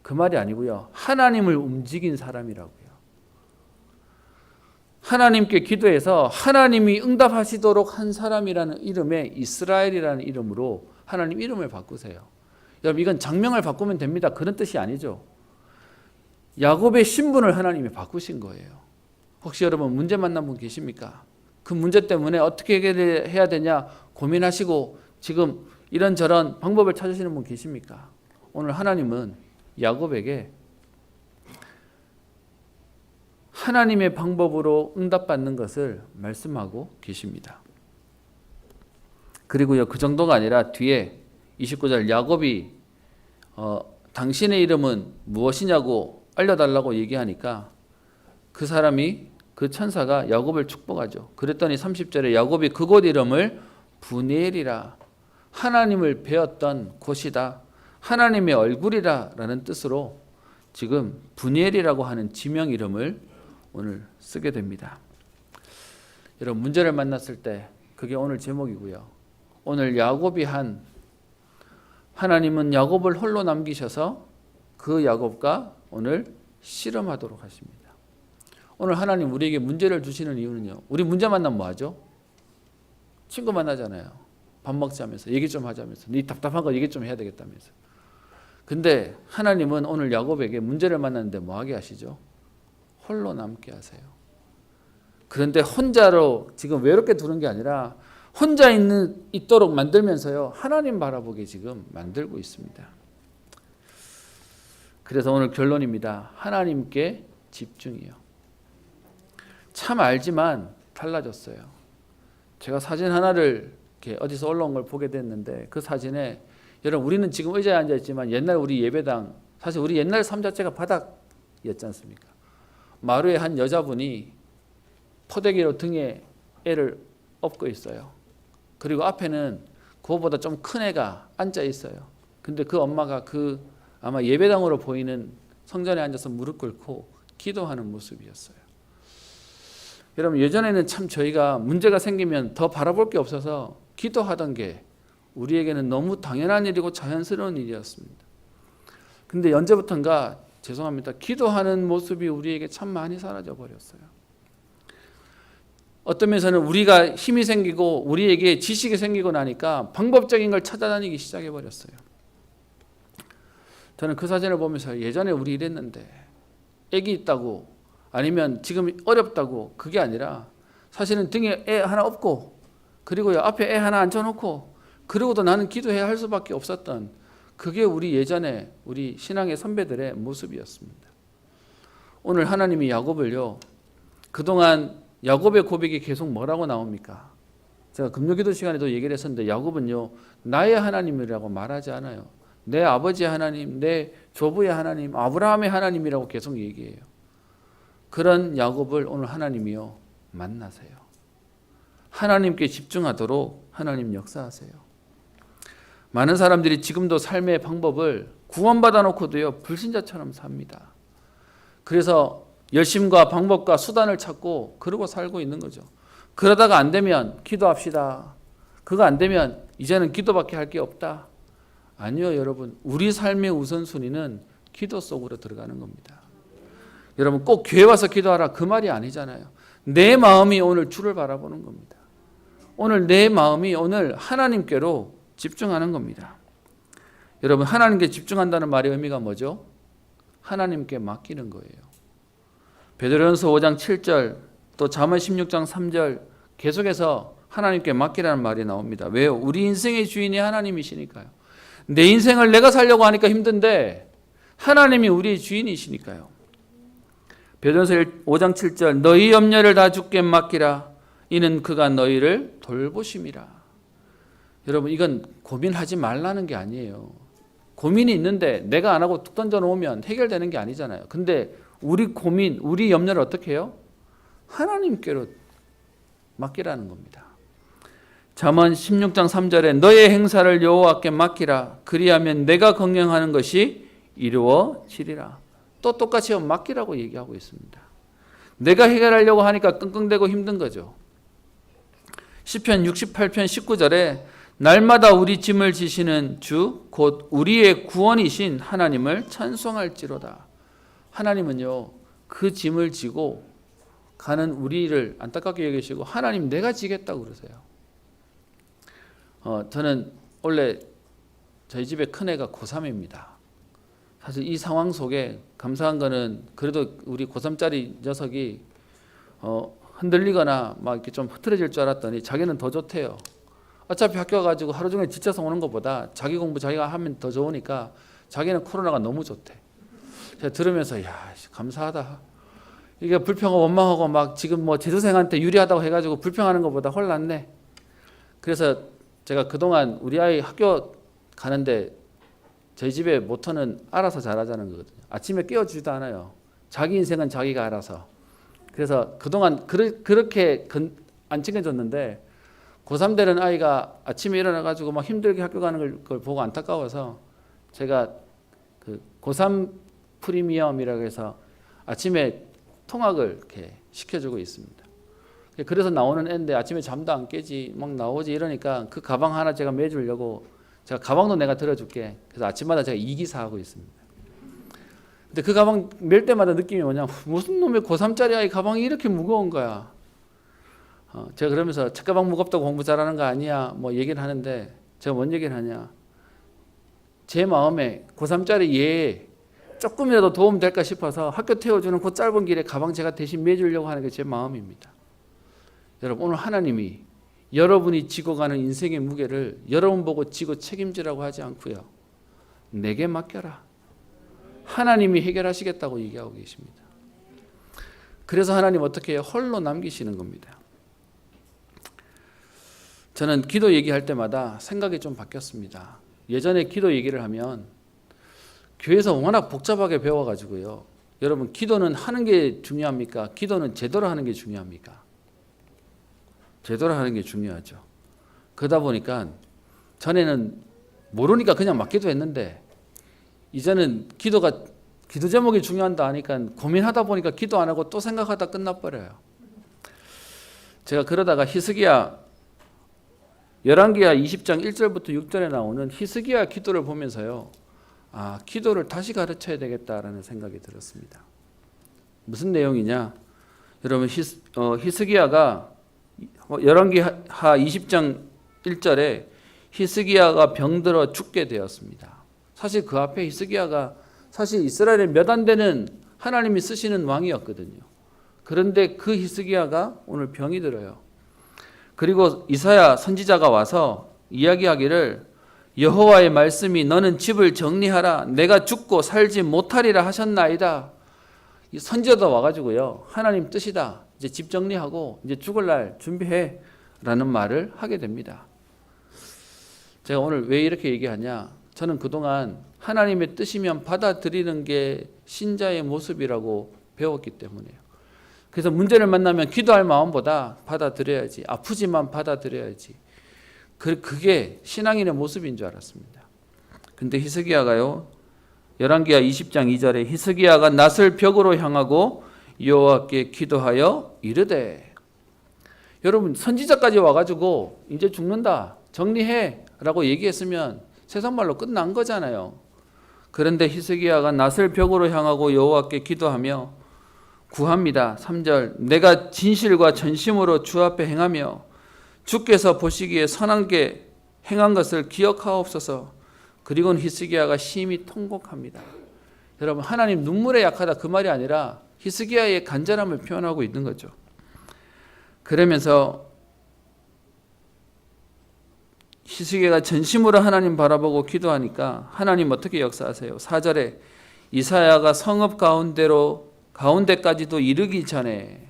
그 말이 아니고요. 하나님을 움직인 사람이라고요. 하나님께 기도해서 하나님이 응답하시도록 한 사람이라는 이름에 이스라엘이라는 이름으로 하나님 이름을 바꾸세요. 여러분 이건 장명을 바꾸면 됩니다. 그런 뜻이 아니죠. 야곱의 신분을 하나님이 바꾸신 거예요. 혹시 여러분 문제 만난 분 계십니까? 그 문제 때문에 어떻게 해결해야 되냐 고민하시고 지금 이런저런 방법을 찾으시는 분 계십니까? 오늘 하나님은 야곱에게 하나님의 방법으로 응답받는 것을 말씀하고 계십니다. 그리고요 그 정도가 아니라 뒤에 29절 야곱이 당신의 이름은 무엇이냐고 알려달라고 얘기하니까 그 사람이 그 천사가 야곱을 축복하죠. 그랬더니 30절에 야곱이 그곳 이름을 브니엘이라 하나님을 배웠던 곳이다. 하나님의 얼굴이라 라는 뜻으로 지금 브니엘이라고 하는 지명 이름을 오늘 쓰게 됩니다. 여러분 문제를 만났을 때 그게 오늘 제목이고요. 오늘 야곱이 하나님은 야곱을 홀로 남기셔서 그 야곱과 오늘 씨름하도록 하십니다. 오늘 하나님 우리에게 문제를 주시는 이유는요. 우리 문제 만나면 뭐하죠? 친구 만나잖아요. 밥 먹자면서 얘기 좀 하자면서 네 답답한 거 얘기 좀 해야 되겠다면서. 근데 하나님은 오늘 야곱에게 문제를 만났는데 뭐하게 하시죠? 홀로 남게 하세요. 그런데 혼자로 지금 외롭게 두는 게 아니라 혼자 있도록 만들면서요. 하나님 바라보게 지금 만들고 있습니다. 그래서 오늘 결론입니다. 하나님께 집중이요. 참 알지만 달라졌어요. 제가 사진 하나를 이렇게 어디서 올라온 걸 보게 됐는데 그 사진에 여러분 우리는 지금 의자에 앉아 있지만 옛날 우리 예배당 사실 우리 옛날 삶 자체가 바닥이었지 않습니까? 마루에 한 여자분이 포대기로 등에 애를 업고 있어요. 그리고 앞에는 그거보다 좀 큰 애가 앉아 있어요. 근데 그 엄마가 그 아마 예배당으로 보이는 성전에 앉아서 무릎 꿇고 기도하는 모습이었어요. 여러분 예전에는 참 저희가 문제가 생기면 더 바라볼 게 없어서 기도하던 게 우리에게는 너무 당연한 일이고 자연스러운 일이었습니다. 근데 언제부턴가 죄송합니다. 기도하는 모습이 우리에게 참 많이 사라져 버렸어요. 어떤 면에서는 우리가 힘이 생기고 우리에게 지식이 생기고 나니까 방법적인 걸 찾아다니기 시작해 버렸어요. 저는 그 사진을 보면서 예전에 우리 이랬는데 애기 있다고 아니면 지금 어렵다고 그게 아니라 사실은 등에 애 하나 업고 그리고요 앞에 애 하나 앉혀놓고 그러고도 나는 기도해야 할 수밖에 없었던 그게 우리 예전에 우리 신앙의 선배들의 모습이었습니다. 오늘 하나님이 야곱을요 그동안 야곱의 고백이 계속 뭐라고 나옵니까? 제가 금요기도 시간에도 얘기를 했었는데 야곱은요 나의 하나님이라고 말하지 않아요. 내 아버지의 하나님, 내 조부의 하나님, 아브라함의 하나님이라고 계속 얘기해요. 그런 야곱을 오늘 하나님이요 만나세요. 하나님께 집중하도록 하나님 역사하세요. 많은 사람들이 지금도 삶의 방법을 구원받아 놓고도요 불신자처럼 삽니다. 그래서 열심과 방법과 수단을 찾고 그러고 살고 있는 거죠. 그러다가 안 되면 기도합시다. 그거 안 되면 이제는 기도밖에 할 게 없다. 아니요 여러분 우리 삶의 우선순위는 기도 속으로 들어가는 겁니다. 여러분 꼭 교회 와서 기도하라 그 말이 아니잖아요. 내 마음이 오늘 주를 바라보는 겁니다. 오늘 내 마음이 오늘 하나님께로 집중하는 겁니다. 여러분 하나님께 집중한다는 말의 의미가 뭐죠? 하나님께 맡기는 거예요. 베드로전서 5장 7절 또 잠언 16장 3절 계속해서 하나님께 맡기라는 말이 나옵니다. 왜요? 우리 인생의 주인이 하나님이시니까요. 내 인생을 내가 살려고 하니까 힘든데 하나님이 우리의 주인이시니까요. 베드로서 5장 7절 너희 염려를 다 주께 맡기라 이는 그가 너희를 돌보심이라. 여러분 이건 고민하지 말라는 게 아니에요. 고민이 있는데 내가 안 하고 툭 던져놓으면 해결되는 게 아니잖아요. 근데 우리 고민, 우리 염려를 어떻게 해요? 하나님께로 맡기라는 겁니다. 잠언 16장 3절에 너의 행사를 여호와께 맡기라 그리하면 내가 걱정하는 것이 이루어지리라. 또 똑같이 맡기라고 얘기하고 있습니다. 내가 해결하려고 하니까 끙끙대고 힘든 거죠. 시편 68편 19절에 날마다 우리 짐을 지시는 주 곧 우리의 구원이신 하나님을 찬송할지로다. 하나님은요 그 짐을 지고 가는 우리를 안타깝게 여기시고 하나님 내가 지겠다고 그러세요. 저는 원래 저희 집에 큰애가 고3입니다. 사실 이 상황 속에 감사한 거는 그래도 우리 고3짜리 녀석이 흔들리거나 막 이렇게 좀 흐트러질 줄 알았더니 자기는 더 좋대요. 어차피 학교 가지고 하루 종일 지쳐서 오는 것보다 자기 공부 자기가 하면 더 좋으니까 자기는 코로나가 너무 좋대. 제가 들으면서 야 감사하다. 이게 불평하고 원망하고 막 지금 뭐 재수생한테 유리하다고 해가지고 불평하는 것보다 훨 낫네. 그래서 제가 그동안 우리 아이 학교 가는데 저희 집에 모토는 알아서 잘하자는 거거든요. 아침에 깨워주지도 않아요. 자기 인생은 자기가 알아서. 그래서 그동안 그렇게 안 챙겨줬는데 고3 되는 아이가 아침에 일어나가지고 막 힘들게 학교 가는 걸 보고 안타까워서 제가 그 고3 프리미엄이라고 해서 아침에 통학을 이렇게 시켜주고 있습니다. 그래서 나오는 애인데 아침에 잠도 안 깨지 막 나오지 이러니까 그 가방 하나 제가 매주려고 제가 가방도 내가 들어줄게. 그래서 아침마다 제가 2기사 하고 있습니다. 근데 그 가방 멜 때마다 느낌이 뭐냐 무슨 놈의 고3짜리 아이 가방이 이렇게 무거운 거야. 제가 그러면서 책가방 무겁다고 공부 잘하는 거 아니야 뭐 얘기를 하는데 제가 뭔 얘기를 하냐 제 마음에 고3짜리 얘 조금이라도 도움 될까 싶어서 학교 태워주는 그 짧은 길에 가방 제가 대신 매주려고 하는 게 제 마음입니다. 여러분 오늘 하나님이 여러분이 지고 가는 인생의 무게를 여러분 보고 지고 책임지라고 하지 않고요. 내게 맡겨라. 하나님이 해결하시겠다고 얘기하고 계십니다. 그래서 하나님 어떻게 해요? 홀로 남기시는 겁니다. 저는 기도 얘기할 때마다 생각이 좀 바뀌었습니다. 예전에 기도 얘기를 하면 교회에서 워낙 복잡하게 배워가지고요. 여러분 기도는 하는 게 중요합니까? 기도는 제대로 하는 게 중요합니까? 제대로 하는 게 중요하죠. 그러다 보니까 전에는 모르니까 그냥 맡기도 했는데 이제는 기도 제목이 중요한다 하니까 고민하다 보니까 기도 안 하고 또 생각하다 끝나버려요. 제가 그러다가 열왕기하 20장 1절부터 6절에 나오는 히스기야 기도를 보면서요. 기도를 다시 가르쳐야 되겠다라는 생각이 들었습니다. 무슨 내용이냐? 여러분 히스기야가 열왕기하 20장 1절에 히스기야가 병들어 죽게 되었습니다. 사실 그 앞에 히스기야가 사실 이스라엘에 몇 안 되는 하나님이 쓰시는 왕이었거든요. 그런데 그 히스기야가 오늘 병이 들어요. 그리고 이사야 선지자가 와서 이야기하기를 여호와의 말씀이 너는 집을 정리하라 내가 죽고 살지 못하리라 하셨나이다. 이 선지자가 와가지고요 하나님 뜻이다 이제 집 정리하고 이제 죽을 날 준비해 라는 말을 하게 됩니다. 제가 오늘 왜 이렇게 얘기하냐 저는 그동안 하나님의 뜻이면 받아들이는 게 신자의 모습이라고 배웠기 때문에요. 그래서 문제를 만나면 기도할 마음보다 받아들여야지 아프지만 받아들여야지 그게 신앙인의 모습인 줄 알았습니다. 근데 히스기야가요 열왕기하 20장 2절에 히스기야가 낫을 벽으로 향하고 여호와께 기도하여 이르되 여러분 선지자까지 와가지고 이제 죽는다 정리해 라고 얘기했으면 세상 말로 끝난 거잖아요. 그런데 히스기야가 낫을 벽으로 향하고 여호와께 기도하며 구합니다. 3절 내가 진실과 전심으로 주 앞에 행하며 주께서 보시기에 선한 게 행한 것을 기억하옵소서. 그리고는 히스기야가 심히 통곡합니다. 여러분 하나님 눈물에 약하다 그 말이 아니라 히스기야의 간절함을 표현하고 있는 거죠. 그러면서 히스기야가 전심으로 하나님 바라보고 기도하니까 하나님 어떻게 역사하세요? 4절에 이사야가 성읍 가운데까지도 이르기 전에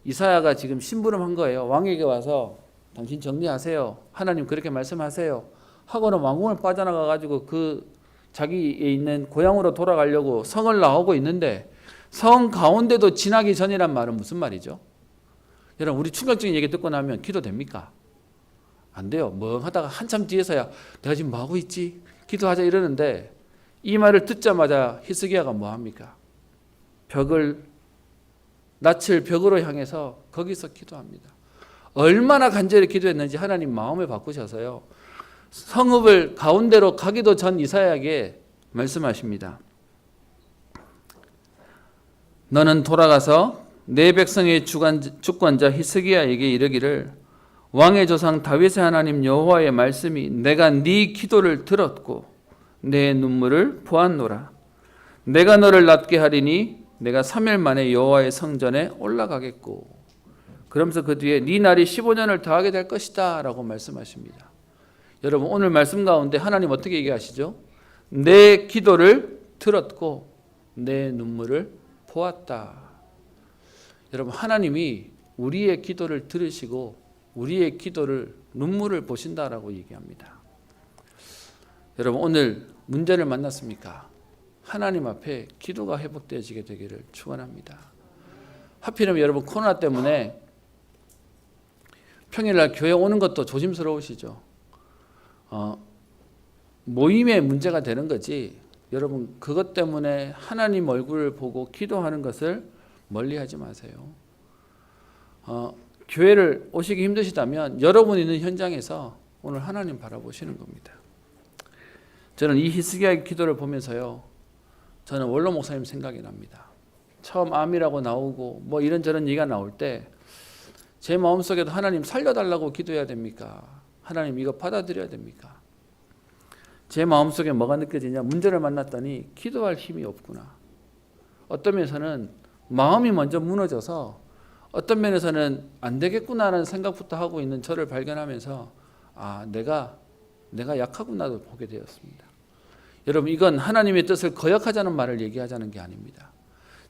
이사야가 지금 심부름한 거예요. 왕에게 와서 당신 정리하세요. 하나님 그렇게 말씀하세요. 하고는 왕궁을 빠져나가 가지고 그 자기에 있는 고향으로 돌아가려고 성을 나오고 있는데 성 가운데도 지나기 전이란 말은 무슨 말이죠? 여러분 우리 충격적인 얘기 듣고 나면 기도됩니까? 안 돼요. 멍하다가 한참 뒤에서야 내가 지금 뭐하고 있지? 기도하자 이러는데 이 말을 듣자마자 히스기야가 뭐합니까? 낯을 벽으로 향해서 거기서 기도합니다. 얼마나 간절히 기도했는지 하나님 마음을 바꾸셔서요. 성읍을 가운데로 가기도 전 이사야에게 말씀하십니다. 너는 돌아가서 내 백성의 주권자 히스기야에게 이르기를 왕의 조상 다윗의 하나님 여호와의 말씀이 내가 네 기도를 들었고 내 눈물을 보았노라. 내가 너를 낫게 하리니 내가 3일 만에 여호와의 성전에 올라가겠고 그러면서 그 뒤에 네 날이 15년을 더하게 될 것이다 라고 말씀하십니다. 여러분 오늘 말씀 가운데 하나님 어떻게 얘기하시죠? 내 기도를 들었고 내 눈물을 보았다. 여러분 하나님이 우리의 기도를 들으시고 우리의 기도를 눈물을 보신다라고 얘기합니다. 여러분 오늘 문제를 만났습니까? 하나님 앞에 기도가 회복되어지게 되기를 축원합니다. 하필이면 여러분 코로나 때문에 평일날 교회 오는 것도 조심스러우시죠. 모임에 문제가 되는 거지 여러분 그것 때문에 하나님 얼굴을 보고 기도하는 것을 멀리하지 마세요. 교회를 오시기 힘드시다면 여러분 있는 현장에서 오늘 하나님 바라보시는 겁니다. 저는 이 히스기야의 기도를 보면서요. 저는 원로 목사님 생각이 납니다. 처음 암이라고 나오고 뭐 이런저런 얘기가 나올 때 제 마음속에도 하나님 살려달라고 기도해야 됩니까? 하나님 이거 받아들여야 됩니까? 제 마음속에 뭐가 느껴지냐? 문제를 만났더니 기도할 힘이 없구나. 어떤 면에서는 마음이 먼저 무너져서 어떤 면에서는 안 되겠구나라는 생각부터 하고 있는 저를 발견하면서 내가 약하구나도 보게 되었습니다. 여러분 이건 하나님의 뜻을 거역하자는 말을 얘기하자는 게 아닙니다.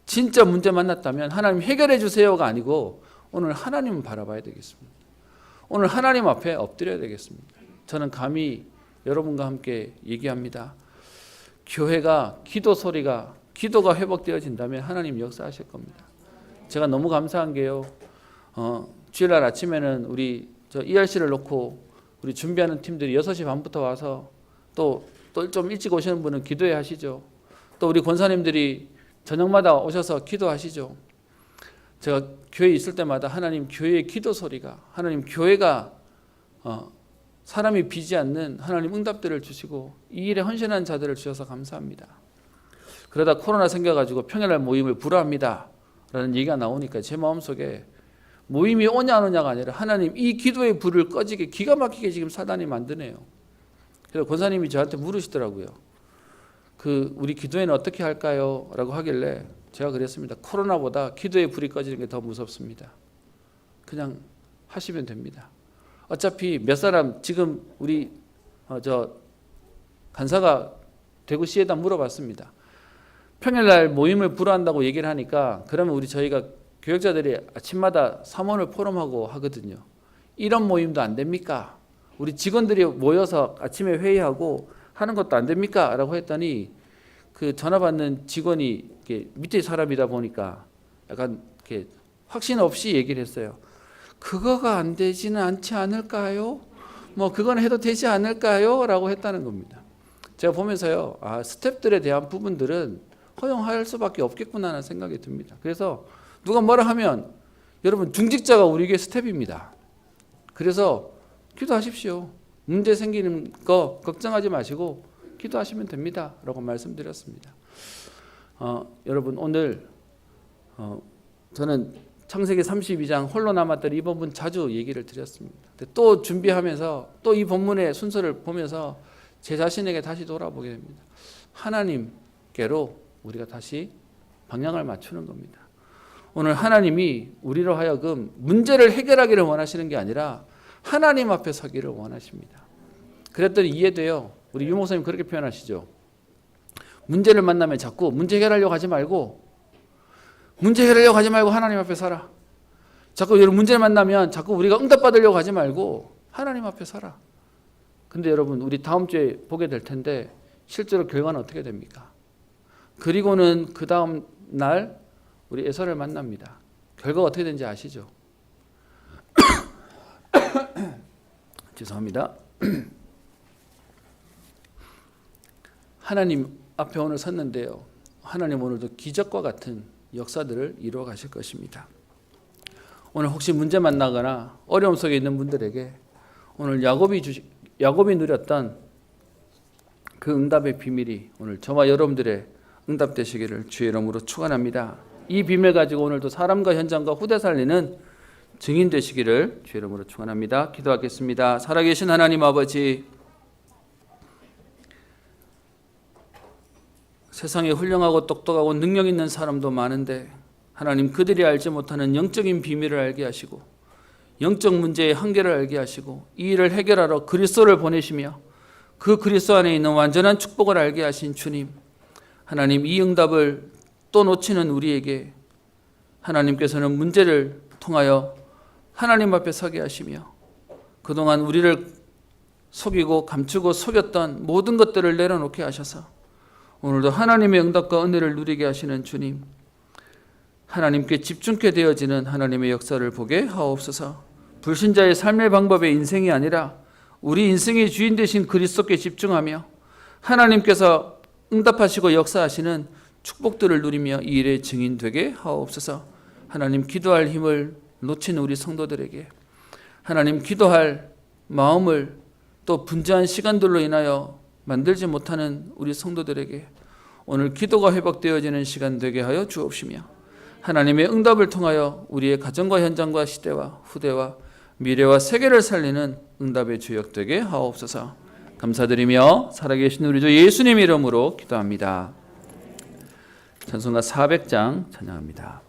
진짜 문제 만났다면 하나님 해결해 주세요가 아니고 오늘 하나님을 바라봐야 되겠습니다. 오늘 하나님 앞에 엎드려야 되겠습니다. 저는 감히 여러분과 함께 얘기합니다. 교회가 기도가 회복되어진다면 하나님 역사하실 겁니다. 제가 너무 감사한 게요. 주일날 아침에는 우리 ERC를 놓고 우리 준비하는 팀들이 6시 반부터 와서 또 좀 일찍 오시는 분은 기도회 하시죠. 또 우리 권사님들이 저녁마다 오셔서 기도하시죠. 제가 교회에 있을 때마다 하나님 교회의 기도 소리가 하나님 교회가 사람이 비지 않는 하나님 응답들을 주시고 이 일에 헌신한 자들을 주셔서 감사합니다. 그러다 코로나 생겨가지고 평일날 모임을 불허합니다 라는 얘기가 나오니까 제 마음속에 모임이 오냐 안 오냐가 아니라 하나님 이 기도의 불을 꺼지게 기가 막히게 지금 사단이 만드네요. 그래서 권사님이 저한테 물으시더라고요. 우리 기도회는 어떻게 할까요? 라고 하길래 제가 그랬습니다. 코로나보다 기도의 불이 꺼지는 게 더 무섭습니다. 그냥 하시면 됩니다. 어차피 몇 사람 지금 우리 간사가 대구시에다 물어봤습니다. 평일날 모임을 불허한다고 얘기를 하니까 그러면 저희가 교역자들이 아침마다 사모를 포럼하고 하거든요. 이런 모임도 안 됩니까? 우리 직원들이 모여서 아침에 회의하고 하는 것도 안 됩니까? 라고 했더니 그 전화 받는 직원이 밑에 사람이다 보니까 약간 이렇게 확신 없이 얘기를 했어요. 그거가 안 되지는 않지 않을까요? 그건 해도 되지 않을까요? 라고 했다는 겁니다. 제가 보면서요. 스텝들에 대한 부분들은 허용할 수밖에 없겠구나 하는 생각이 듭니다. 그래서 누가 뭐라 하면 여러분 중직자가 우리 교회 스텝입니다. 그래서 기도하십시오. 문제 생기는 거 걱정하지 마시고 기도하시면 됩니다. 라고 말씀드렸습니다. 여러분 오늘 저는 창세기 32장 홀로 남았던 이 본문 자주 얘기를 드렸습니다. 또 준비하면서 또 이 본문의 순서를 보면서 제 자신에게 다시 돌아보게 됩니다. 하나님께로 우리가 다시 방향을 맞추는 겁니다. 오늘 하나님이 우리로 하여금 문제를 해결하기를 원하시는 게 아니라 하나님 앞에 서기를 원하십니다. 그랬더니 이해돼요. 우리 유 목사님 그렇게 표현하시죠. 문제를 만나면 자꾸 문제 해결하려고 하지 말고 하나님 앞에 살아. 자꾸 여러분 문제를 만나면 자꾸 우리가 응답받으려고 하지 말고 하나님 앞에 살아. 근데 여러분 우리 다음 주에 보게 될 텐데 실제로 결과는 어떻게 됩니까? 그리고는 그 다음 날 우리 에서를 만납니다. 결과가 어떻게 되는지 아시죠? 죄송합니다. 하나님 앞에 오늘 섰는데요. 하나님 오늘도 기적과 같은 역사들을 이루어 가실 것입니다. 오늘 혹시 문제 만나거나 어려움 속에 있는 분들에게 오늘 야곱이 누렸던 그 응답의 비밀이 오늘 저와 여러분들의 응답 되시기를 주의 이름으로 축원합니다. 이 비밀 가지고 오늘도 사람과 현장과 후대 살리는 증인 되시기를 주의 이름으로 축원합니다. 기도하겠습니다. 살아계신 하나님 아버지, 세상에 훌륭하고 똑똑하고 능력 있는 사람도 많은데 하나님 그들이 알지 못하는 영적인 비밀을 알게 하시고 영적 문제의 한계를 알게 하시고 이 일을 해결하러 그리스도를 보내시며 그 그리스도 안에 있는 완전한 축복을 알게 하신 주님, 하나님 이 응답을 또 놓치는 우리에게 하나님께서는 문제를 통하여 하나님 앞에 서게 하시며 그동안 우리를 속이고 감추고 속였던 모든 것들을 내려놓게 하셔서 오늘도 하나님의 응답과 은혜를 누리게 하시는 주님, 하나님께 집중케 되어지는 하나님의 역사를 보게 하옵소서. 불신자의 삶의 방법의 인생이 아니라 우리 인생의 주인 되신 그리스도께 집중하며 하나님께서 응답하시고 역사하시는 축복들을 누리며 이 일의 증인 되게 하옵소서. 하나님 기도할 힘을 놓친 우리 성도들에게 하나님 기도할 마음을 또 분주한 시간들로 인하여 만들지 못하는 우리 성도들에게 오늘 기도가 회복되어지는 시간 되게 하여 주옵시며 하나님의 응답을 통하여 우리의 가정과 현장과 시대와 후대와 미래와 세계를 살리는 응답의 주역 되게 하옵소서. 감사드리며 살아계신 우리 주 예수님 이름으로 기도합니다. 찬송가 400장 찬양합니다.